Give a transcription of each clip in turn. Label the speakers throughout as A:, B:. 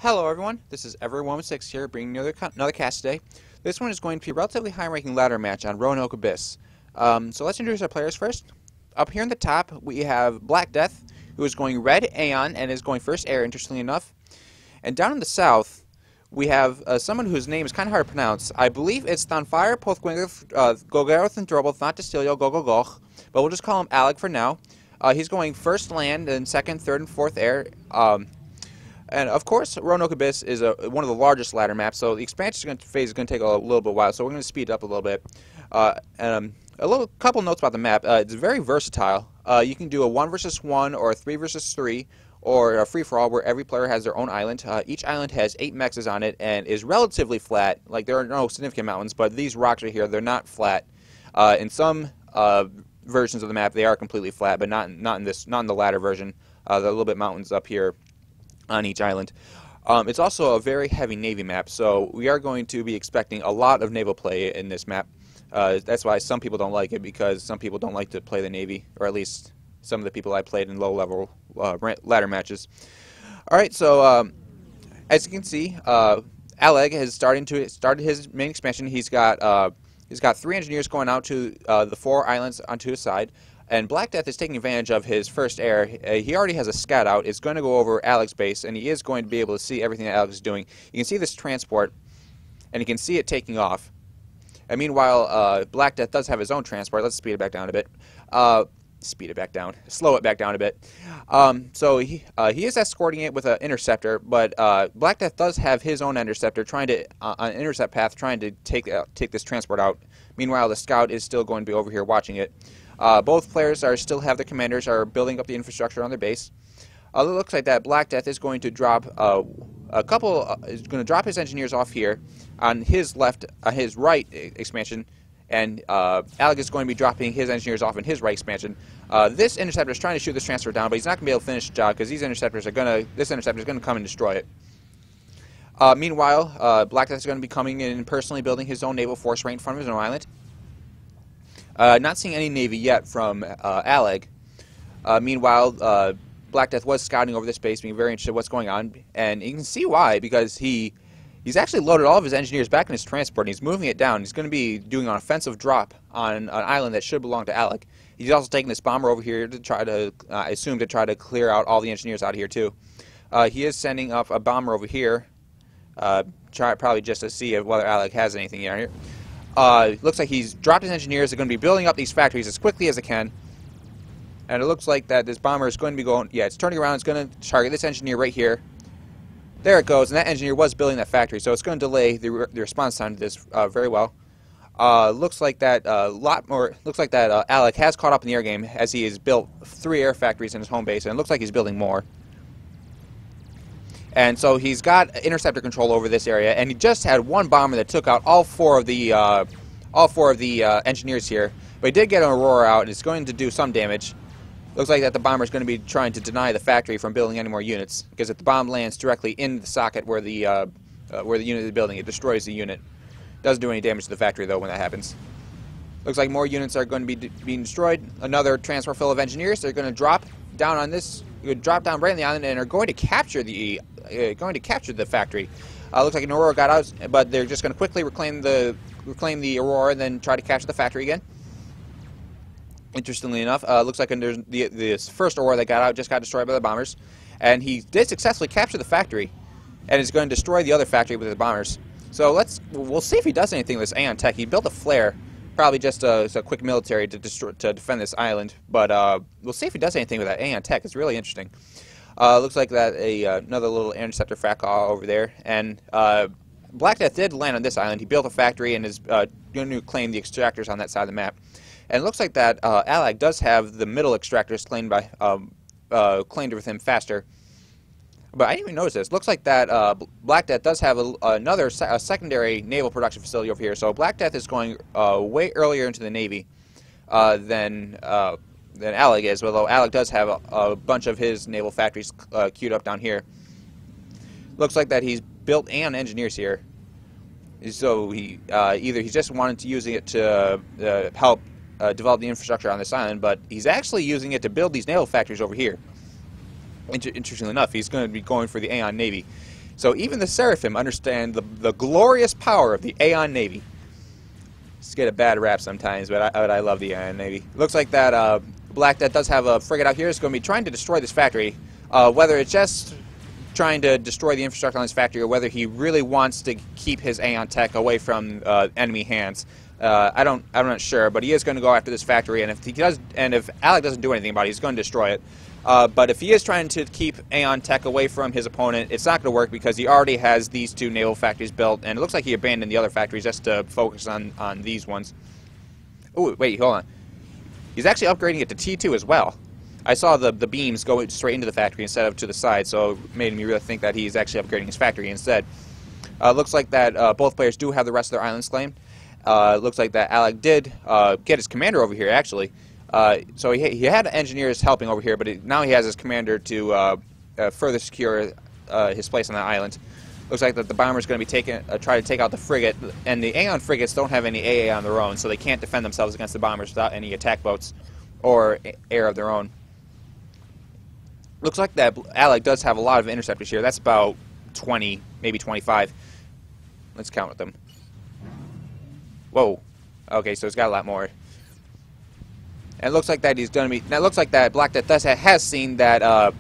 A: Hello everyone, this is Ever116 here, bringing another cast today. This one is going to be a relatively high-ranking ladder match on Roanoke Abyss. So let's introduce our players first. Up here in the top, we have Blackdeath, who is going red Aeon and is going first air, interestingly enough. And down in the south, we have someone whose name is kind of hard to pronounce. I believe it's Thanfire Pothgwingth Gogarth and Droboth, not Distilio Gogogoch, but we'll just call him Alec for now. He's going first land and second, third, and fourth air. And of course, Roanoke Abyss is one of the largest ladder maps, so the expansion phase is going to take a little bit while, so we're going to speed it up a little bit. Couple notes about the map. It's very versatile. You can do a 1 versus 1 or a 3 versus 3 or a free-for-all where every player has their own island. Each island has 8 mexes on it and is relatively flat. Like, there are no significant mountains, but these rocks right here, they're not flat. In some versions of the map, they are completely flat, but not in the ladder version. There are a little bit mountains up here on each island. It's also a very heavy Navy map, so we are going to be expecting a lot of naval play in this map. That's why some people don't like it, because some people don't like to play the Navy, or at least some of the people I played in low-level ladder matches. Alright, so as you can see, Aleg has started his main expansion. He's got 3 engineers going out to the 4 islands onto his side. And Blackdeath is taking advantage of his first air. He already has a scout out. It's going to go over Alec's base, and he is going to be able to see everything that Alec is doing. You can see this transport, and you can see it taking off. And meanwhile, Blackdeath does have his own transport. Let's speed it back down a bit. Slow it back down a bit. So he is escorting it with an interceptor, but Blackdeath does have his own interceptor, on an intercept path, trying to take this transport out. Meanwhile, the scout is still going to be over here watching it. Both players still have their commanders are building up the infrastructure on their base. It looks like that Blackdeath is going to drop is going to drop his engineers off here on his right expansion, and Alec is going to be dropping his engineers off in his right expansion. This interceptor is trying to shoot this transfer down, but he's not going to be able to finish the job because this interceptor is going to come and destroy it. Meanwhile, Blackdeath is going to be coming in and personally building his own naval force right in front of his own island. Not seeing any Navy yet from Aleg. Meanwhile, Blackdeath was scouting over this base, being very interested in what's going on, and you can see why, because he's actually loaded all of his engineers back in his transport, and he's moving it down. He's going to be doing an offensive drop on an island that should belong to Aleg. He's also taking this bomber over here to try to, I assume, to try to clear out all the engineers out of here, too. He is sending up a bomber over here, probably just to see whether Aleg has anything here. Looks like he's dropped his engineers. They're going to be building up these factories as quickly as they can. And it looks like that this bomber is going to be going... Yeah, it's turning around. It's going to target this engineer right here. There it goes. And that engineer was building that factory. So it's going to delay the response time to this very well. Looks like that Alec has caught up in the air game, as he has built 3 air factories in his home base. And it looks like he's building more. And so he's got interceptor control over this area, and he just had 1 bomber that took out all 4 of the engineers here. But he did get an Aurora out, and it's going to do some damage. Looks like that the bomber is going to be trying to deny the factory from building any more units, because if the bomb lands directly in the socket where the unit is building, it destroys the unit. Doesn't do any damage to the factory though when that happens. Looks like more units are going to be being destroyed. Another transport full of engineers. They're going to drop down on this. Drop down right on the island and are going to capture the factory. Looks like an Aurora got out, but they're just going to quickly reclaim the Aurora and then try to capture the factory again. Interestingly enough, looks like this first Aurora that got out just got destroyed by the bombers, and he did successfully capture the factory, and is going to destroy the other factory with the bombers. So we'll see if he does anything with this Aeon tech. He built a flare. Probably just a quick military to defend this island, but we'll see if he does anything with that Aeon tech. It's really interesting. Looks like that another little interceptor frac over there, and Blackdeath did land on this island. He built a factory and is going to claim the extractors on that side of the map. And it looks like that Aleg does have the middle extractors claimed with him faster. But I didn't even notice this. Looks like that Blackdeath does have another secondary naval production facility over here. So Blackdeath is going way earlier into the Navy than Aleg is, although Aleg does have a bunch of his naval factories queued up down here. Looks like that he's built Aeon engineers here. So either he's just wanted to using it to help develop the infrastructure on this island, but he's actually using it to build these naval factories over here. Interestingly enough, he's going to be going for the Aeon Navy. So even the Seraphim understand the glorious power of the Aeon Navy. Just get a bad rap sometimes, but I love the Aeon Navy. Looks like that Blackdeath does have a frigate out here. It's going to be trying to destroy this factory. Whether it's just trying to destroy the infrastructure on this factory, or whether he really wants to keep his Aeon tech away from enemy hands, I'm not sure. But he is going to go after this factory, and if he does, and if Alec doesn't do anything about it, he's going to destroy it. But if he is trying to keep Aeon tech away from his opponent, it's not going to work because he already has these 2 naval factories built, and it looks like he abandoned the other factories just to focus on these ones. Oh, wait, hold on. He's actually upgrading it to T2 as well. I saw the beams go straight into the factory instead of to the side, so it made me really think that he's actually upgrading his factory instead. Looks like that both players do have the rest of their islands claimed. Looks like that Alec did get his commander over here, actually. So he had engineers helping over here, but now he has his commander to further secure his place on that island. Looks like that the bomber is going to be try to take out the frigate, and the Aeon frigates don't have any AA on their own, so they can't defend themselves against the bombers without any attack boats or air of their own. Looks like that Alec does have a lot of interceptors here. That's about 20, maybe 25. Let's count them. Whoa. Okay, so it's got a lot more. And it looks like that he's going to be. Now it looks like that Blackdeath has seen that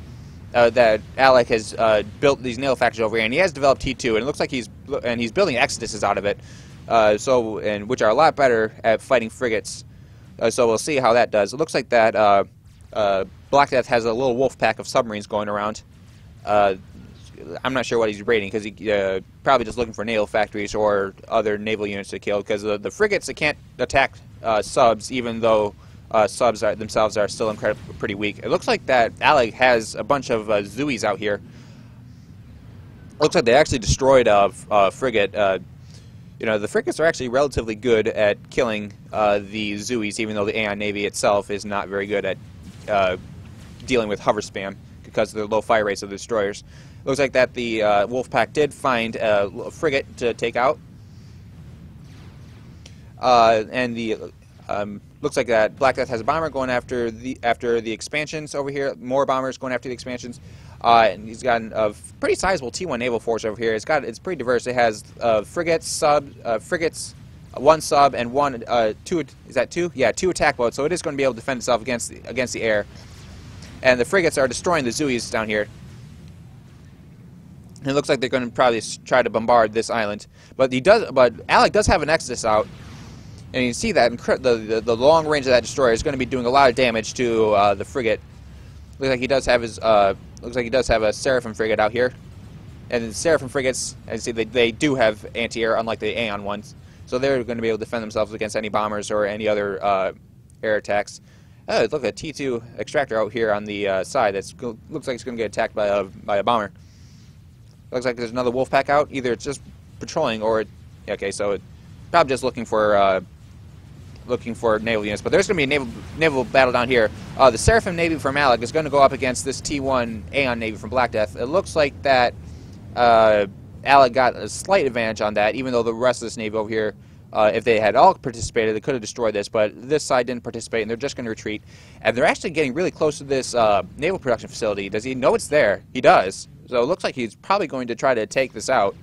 A: that Alec has built these naval factories over here, and he has developed T2, and it looks like he's building Exoduses out of it. Which are a lot better at fighting frigates. So we'll see how that does. It looks like that Blackdeath has a little wolf pack of submarines going around. I'm not sure what he's raiding because he probably just looking for naval factories or other naval units to kill, because the frigates, they can't attack subs, even though subs themselves are still pretty weak. It looks like that Alec has a bunch of Zeus out here. Looks like they actually destroyed a frigate. You know, the frigates are actually relatively good at killing the Zeus, even though the Aeon Navy itself is not very good at dealing with hover spam because of the low fire rates of the destroyers. Looks like that the Wolfpack did find a frigate to take out, and the looks like that Blackdeath has a bomber going after the expansions over here. More bombers going after the expansions, and he's got a pretty sizable T1 naval force over here. It's pretty diverse. It has frigates, frigates, 1 sub, and 2. Is that 2? Yeah, 2 attack boats. So it is going to be able to defend itself against the air. And the frigates are destroying the Zeus down here. And it looks like they're going to probably try to bombard this island. But Alec does have an Exodus out, and you can see that the long range of that destroyer is going to be doing a lot of damage to the frigate. Looks like he does have a Seraphim frigate out here, and the Seraphim frigates, as you see, they do have anti-air, unlike the Aeon ones. So they're going to be able to defend themselves against any bombers or any other air attacks. Oh, look at a T2 extractor out here on the side. Looks like it's going to get attacked by a bomber. Looks like there's another wolf pack out. Either it's just patrolling, or okay, so it's probably just looking for naval units. But there's going to be a naval battle down here. The Seraphim Navy from Alec is going to go up against this T1 Aeon Navy from Blackdeath. It looks like that Alec got a slight advantage on that, even though the rest of this Navy over here, if they had all participated, they could have destroyed this, but this side didn't participate, and they're just going to retreat. And they're actually getting really close to this naval production facility. Does he know it's there? He does. So it looks like he's probably going to try to take this out.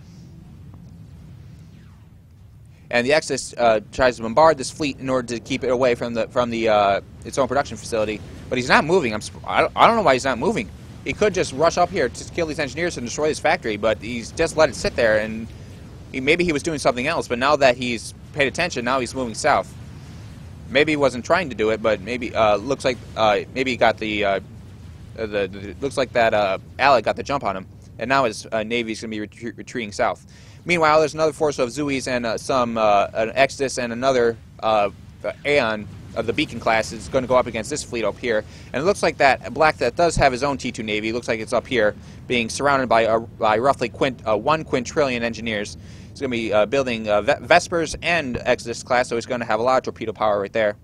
A: And the Exodus tries to bombard this fleet in order to keep it away from its own production facility. But he's not moving. I don't know why he's not moving. He could just rush up here to kill these engineers and destroy this factory, but he's just let it sit there, and maybe he was doing something else, but now that he's paid attention, now he's moving south. Maybe he wasn't trying to do it, but maybe looks like maybe he got looks like that Alec got the jump on him, and now his Navy's going to be retreating south. Meanwhile, there's another force of Zeus and an Exodus and another Aeon of the Beacon class is going to go up against this fleet up here. And it looks like that Blackdeath does have his own T2 Navy. It looks like it's up here, being surrounded by roughly 1 quintillion engineers. He's going to be building Vespers and Exodus class, so he's going to have a lot of torpedo power right there.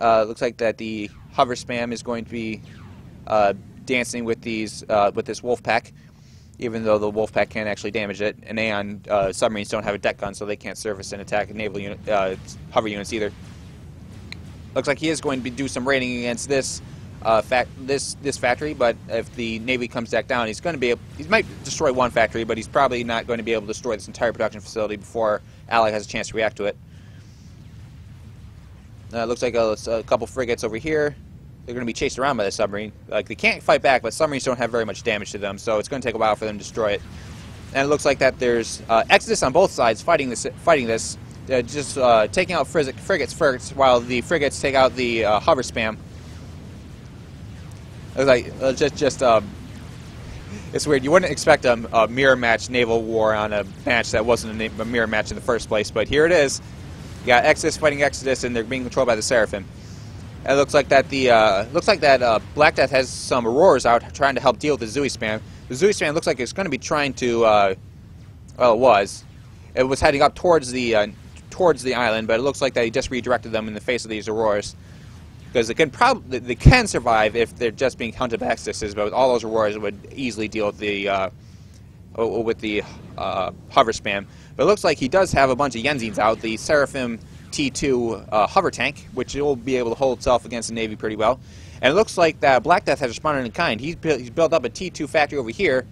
A: Looks like that the hover spam is going to be dancing with this wolf pack, even though the wolf pack can't actually damage it. And Aeon submarines don't have a deck gun, so they can't service and attack naval hover units either. Looks like he is going to do some raiding against this this factory, but if the Navy comes back down, he might destroy one factory, but he's probably not going to be able to destroy this entire production facility before Alec has a chance to react to it. Looks like a couple frigates over here. They're going to be chased around by the submarine. Like, they can't fight back, but submarines don't have very much damage to them, so it's going to take a while for them to destroy it. And it looks like that there's Exodus on both sides fighting this, just taking out frigates first, while the frigates take out the hover spam. It was like it's weird. You wouldn't expect a mirror match naval war on a match that wasn't a mirror match in the first place, but here it is. You got Exodus fighting Exodus, and they're being controlled by the Seraphim. And it looks like that Blackdeath has some Auroras out trying to help deal with the Zooey spam. The Zooey spam looks like it's going to be trying to, well, it was heading up towards the island, but it looks like that he just redirected them in the face of these Auroras, because they can survive if they're just being hunted by Exoduses, but with all those Auroras, it would easily deal with the hover spam. But it looks like he does have a bunch of Yenzines out, the Seraphim T2 hover tank, which will be able to hold itself against the Navy pretty well. And it looks like that Blackdeath has responded in kind. He's built up a T2 factory over here,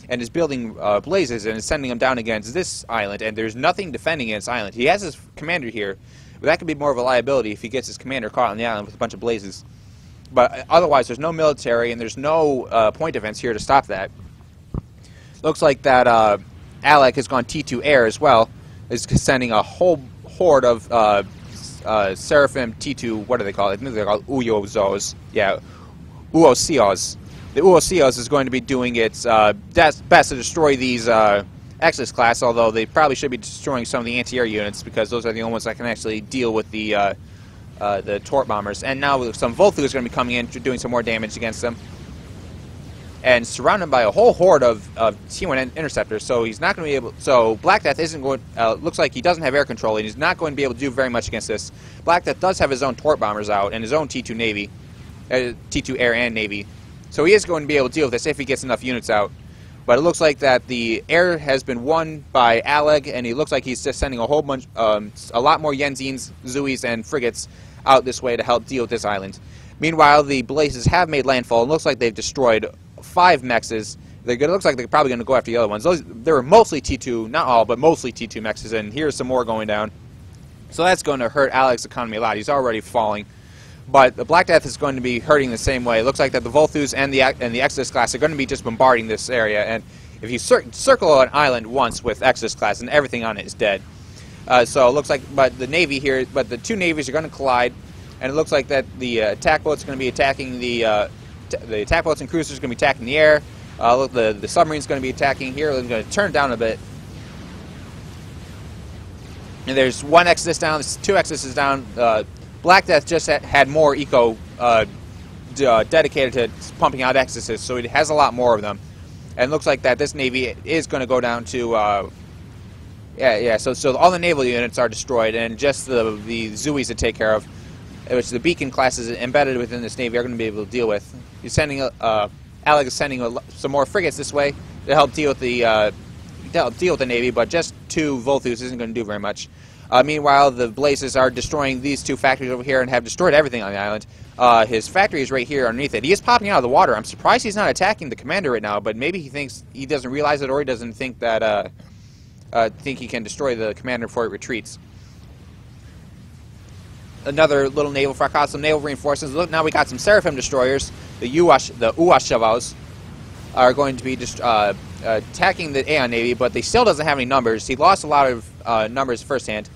A: and is building blazes and is sending them down against this island. And there's nothing defending against this island. He has his commander here, but that could be more of a liability if he gets his commander caught on the island with a bunch of blazes. But otherwise, there's no military and there's no point defense here to stop that. Looks like that Alec has gone T2 air as well. Is sending a whole horde of Seraphim T2, what do they call it? I think they're called Uyozos. Yeah, Uosios. The Uosios is going to be doing its best to destroy these Exodus class, although they probably should be destroying some of the anti-air units, because those are the only ones that can actually deal with the torp bombers. And now some Volthu is going to be coming in, doing some more damage against them. And surrounded by a whole horde of T1 interceptors, so he's not going to be able. So Blackdeath isn't going. Looks like he doesn't have air control, and he's not going to be able to do very much against this. Blackdeath does have his own torp bombers out and his own T2 Navy, T2 air and Navy, so he is going to be able to deal with this if he gets enough units out. But it looks like that the air has been won by Aleg, and he looks like he's just sending a whole bunch, a lot more Yenzines, Zooies, and frigates out this way to help deal with this island. Meanwhile, the blazes have made landfall. It looks like they've destroyed 5 mexes. It looks like they're probably going to go after the other ones. They were mostly T2, not all, but mostly T2 mexes, and here's some more going down. So that's going to hurt Alec's economy a lot. He's already falling. But the Blackdeath is going to be hurting the same way. It looks like that the Volthus and the Exodus class are going to be just bombarding this area, and if you circle an island once with Exodus class, and everything on it is dead. So it looks like, but the Navy here, but the two navies are going to collide, and it looks like that the attack boats are going to be attacking the attack boats and cruisers are going to be attacking the air. Look, the submarine's going to be attacking here. They're going to turn down a bit. And there's one Exodus down, there's 2 Exoduses down. Blackdeath just had more eco dedicated to pumping out Exoduses, so it has a lot more of them. And it looks like that this Navy is going to go down to, so all the naval units are destroyed, and just the Zooies to take care of, which the beacon classes embedded within this Navy are going to be able to deal with. He's sending, Alec is sending some more frigates this way to help deal with the Navy, but just 2 Volthus isn't going to do very much. Meanwhile, the blazes are destroying these 2 factories over here and have destroyed everything on the island. His factory is right here underneath it. He is popping out of the water. I'm surprised he's not attacking the commander right now, but maybe he thinks he doesn't realize it, or he doesn't think that think he can destroy the commander before it retreats. Another little naval fracas, some naval reinforcements. Look, now we got some Seraphim destroyers. The Uashavos are going to be attacking the Aeon Navy, but they still doesn't have any numbers. He lost a lot of numbers firsthand.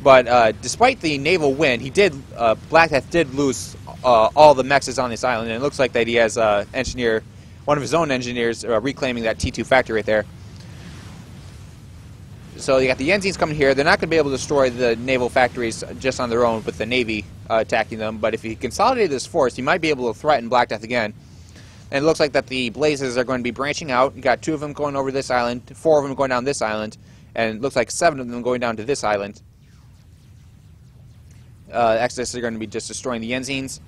A: But despite the naval win, Blackdeath did lose all the mexes on this island, and it looks like that he has one of his own engineers reclaiming that T2 factory right there. So you got the Yenzines coming here. They're not going to be able to destroy the naval factories just on their own with the Navy attacking them, but if he consolidated his force, he might be able to threaten Blackdeath again. And it looks like that the blazes are going to be branching out. You got 2 of them going over this island, 4 of them going down this island, and it looks like 7 of them going down to this island. Exodus are going to be just destroying the Yenzines.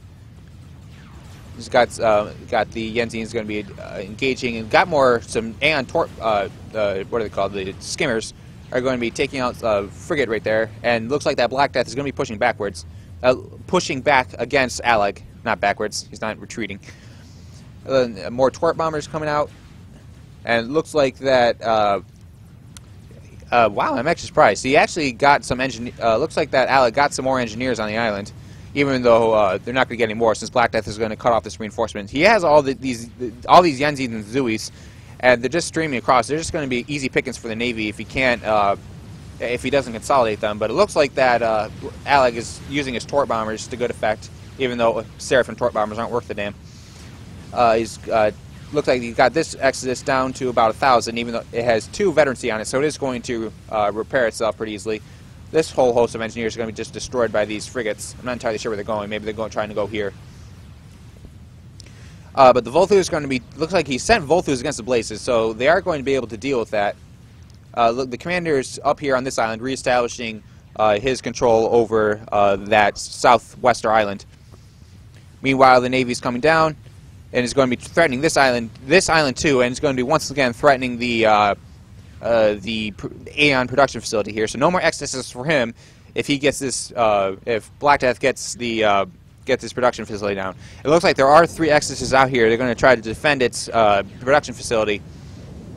A: He's got the Yenzines going to be engaging, and got some Aeon torp. What are they called? The skimmers are going to be taking out a frigate right there, and looks like that Blackdeath is going to be pushing backwards, pushing back against Aleg. not backwards. He's not retreating. More torp bombers coming out, and it looks like that. Wow, I'm actually surprised. He actually got some looks like that Alec got some more engineers on the island, even though they're not going to get any more since Blackdeath is going to cut off this reinforcement. He has all these Yenzis and Zeus, and they're just streaming across. They're just going to be easy pickings for the Navy if he can't, if he doesn't consolidate them. But it looks like that Alec is using his torp bombers to good effect, even though Seraphim torp bombers aren't worth the damn. Looks like he's got this Exodus down to about 1,000, even though it has 2 veterancy on it, so it is going to repair itself pretty easily. This whole host of engineers are going to be just destroyed by these frigates. I'm not entirely sure where they're going. Maybe they're trying to go here. But the Volthus is going to be... Looks like he sent Volthus against the Blazes, so they are going to be able to deal with that. Look, the commander is up here on this island, reestablishing his control over that southwestern island. Meanwhile, the Navy's coming down, and is going to be threatening this island too, and it's going to be once again threatening the Aeon production facility here. So no more exoduses for him if he gets this. If Blackdeath gets this production facility down. It looks like there are 3 exoduses out here. They're going to try to defend its production facility.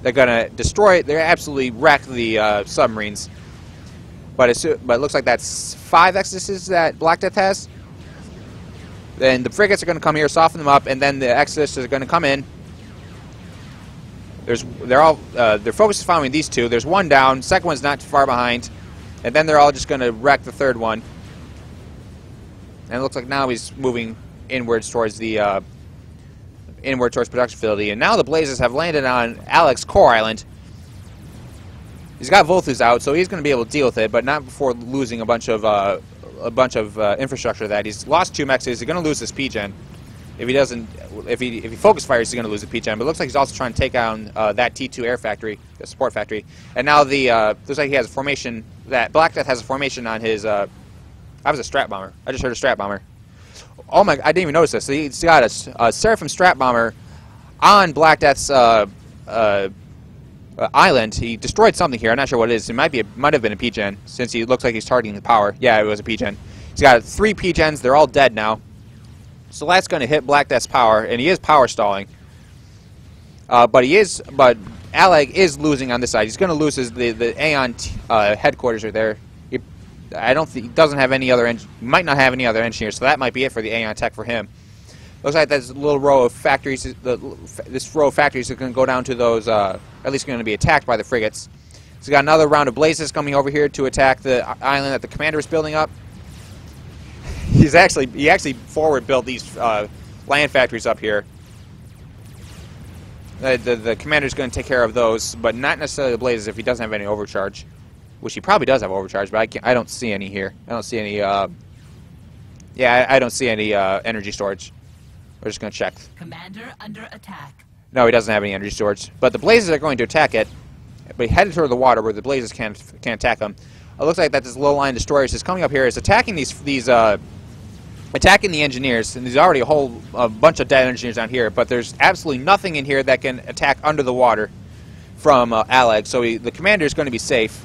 A: They're going to destroy it. They're absolutely wreck the submarines. But it looks like that's 5 exoduses that Blackdeath has. Then the frigates are going to come here, soften them up, and then the exoduses are going to come in. Their focus is following these 2. There's 1 down. Second one's not too far behind, and then they're all just going to wreck the 3rd one. And it looks like now he's moving inwards towards the production facility. And now the Blazes have landed on Alec's core island. He's got Volthus out, so he's going to be able to deal with it, but not before losing a bunch of infrastructure. That he's lost 2 mechs. He's going to lose this P-Gen. If he focus fires, he's going to lose the P-Gen. But it looks like he's also trying to take down that T2 air factory, the support factory. And now looks like he has a formation. That Blackdeath has a formation on his. That was a strat bomber. I just heard a strat bomber. Oh my! I didn't even notice this. So he's got a Seraphim strat bomber on Blackdeath's island. He destroyed something here. I'm not sure what it is. It might have been a P-Gen, since he looks like he's targeting the power. Yeah, it was a P-Gen. He's got 3 P-Gens. They're all dead now. So that's going to hit Blackdeath's power, and he is power stalling. But Alec is losing on this side. He's going to lose the Aeon headquarters right there. He doesn't have any other might not have any other engineers, so that might be it for the Aeon tech for him. Looks like there's a little row of factories. This row of factories is going to go down to those. At least going to be attacked by the frigates. So we got another round of Blazes coming over here to attack the island that the commander is building up. He actually forward built these land factories up here. The commander's going to take care of those, but not necessarily the Blazes if he doesn't have any overcharge, which he probably does have overcharge, but I don't see any here. I don't see any. I don't see any energy storage. We're just going to check.
B: Commander under attack.
A: No, he doesn't have any energy storage. But the Blazes are going to attack it. But he headed toward the water where the Blazes can't attack them. It looks like that this low line destroyers is coming up here. Is attacking attacking the engineers. And there's already a bunch of dead engineers down here. But there's absolutely nothing in here that can attack under the water from Alec. So the commander is going to be safe.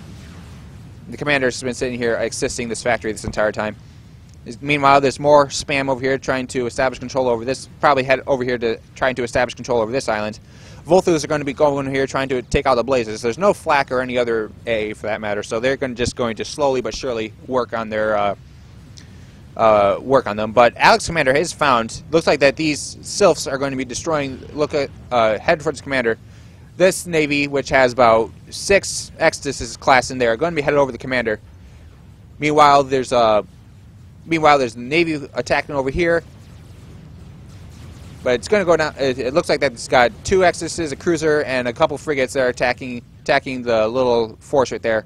A: The commander's been sitting here assisting this factory this entire time. Meanwhile, there's more spam over here trying to establish control over this. Probably head over here to trying to establish control over this island. Volthus are going to be going here trying to take out the Blazes. There's no flak or any other A for that matter, so they're just going to slowly but surely work on their them. But Alec's commander has found. Looks like that these sylphs are going to be destroying. Look at head towards the commander. This navy, which has about 6 Exodus class in there, are going to be headed over the commander. Meanwhile, there's the Navy attacking over here. But it's going to go down. It looks like that it's got 2 Exoduses, a cruiser, and a couple frigates that are attacking the little force right there.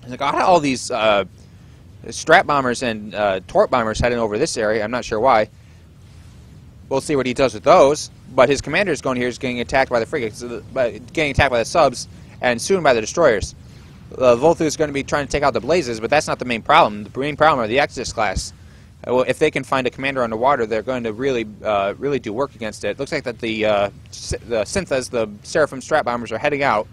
A: And they got all these strat bombers and torp bombers heading over this area. I'm not sure why. We'll see what he does with those. But his commander is going here, is getting attacked by the frigates, getting attacked by the subs, and soon by the destroyers. Volthus is going to be trying to take out the Blazes, but that's not the main problem. The main problem are the Exodus class. Well, if they can find a commander underwater, they're going to really do work against it. Looks like that the Synthas, the Seraphim strat bombers, are heading out.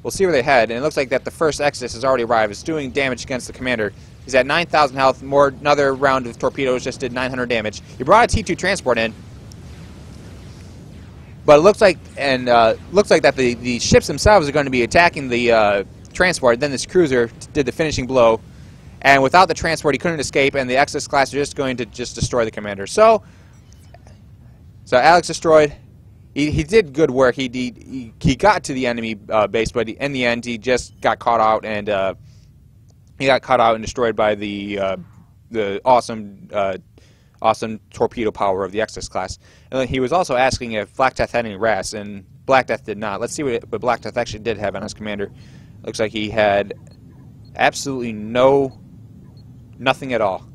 A: we'll see where they head. And it looks like that the first Exodus has already arrived. It's doing damage against the commander. He's at 9,000 health. Another round of torpedoes just did 900 damage. He brought a T2 transport in. But it looks like, that the ships themselves are going to be attacking the transport. Then this cruiser did the finishing blow, and without the transport, he couldn't escape. And the Exodus class are just going to destroy the commander. So Alex destroyed. He did good work. He got to the enemy base, but in the end, he just got caught out, and he got caught out and destroyed by the awesome torpedo power of the Exodus class. And he was also asking if Blackdeath had any RAS, and Blackdeath did not. Let's see what Blackdeath actually did have on his commander. Looks like he had absolutely nothing at all.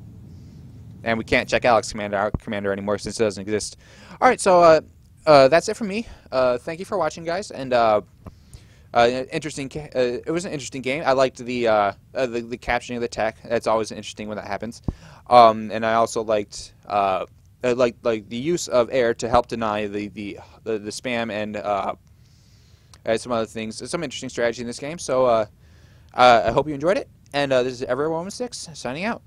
A: And we can't check Alex's commander anymore since it doesn't exist. All right, so that's it for me. Thank you for watching, guys. And it was an interesting game. I liked the capturing of the tech. That's always interesting when that happens. And I also liked the use of air to help deny the spam and some other things. Some interesting strategy in this game. So I hope you enjoyed it. And this is Everwoman6 signing out.